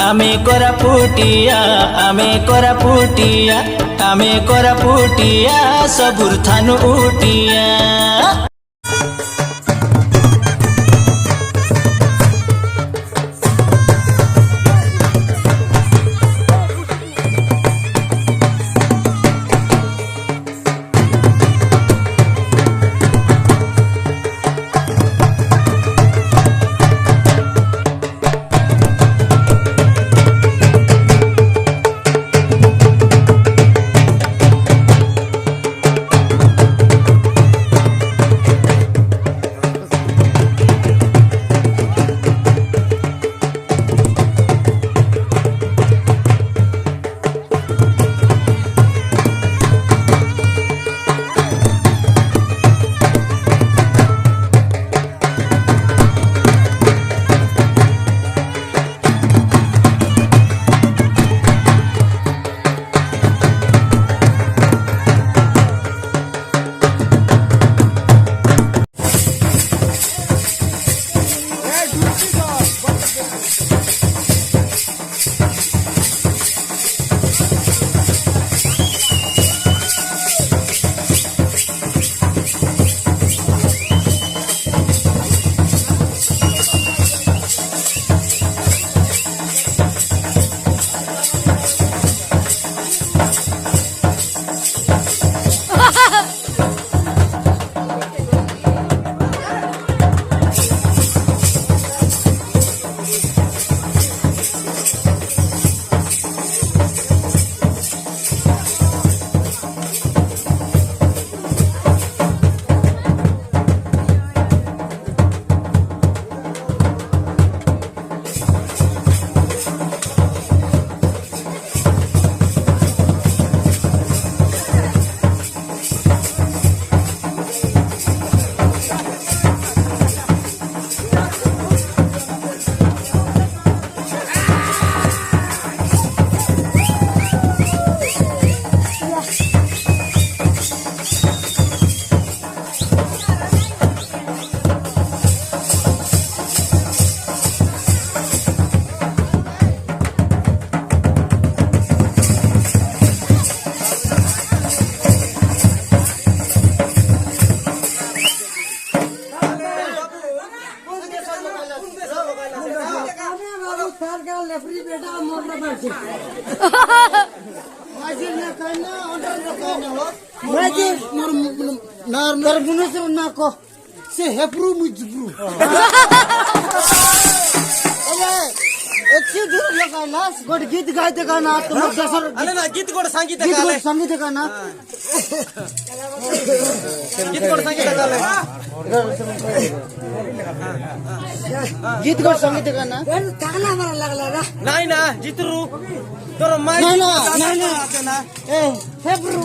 आमे कोरापुटिया आमे कोरापुटिया आमे कोरापुटिया सबुर थानु उटिया। गीत गायते का ना तुम अरे ना गीत गोड सांगितलं का आले सांगितलं का ना गीत गोड सांगितलं का आले गीत गोड सांगितलं का ना चांगला मला लागला ना नाही ना जितरू तर माय नाही ना ए हेब्रू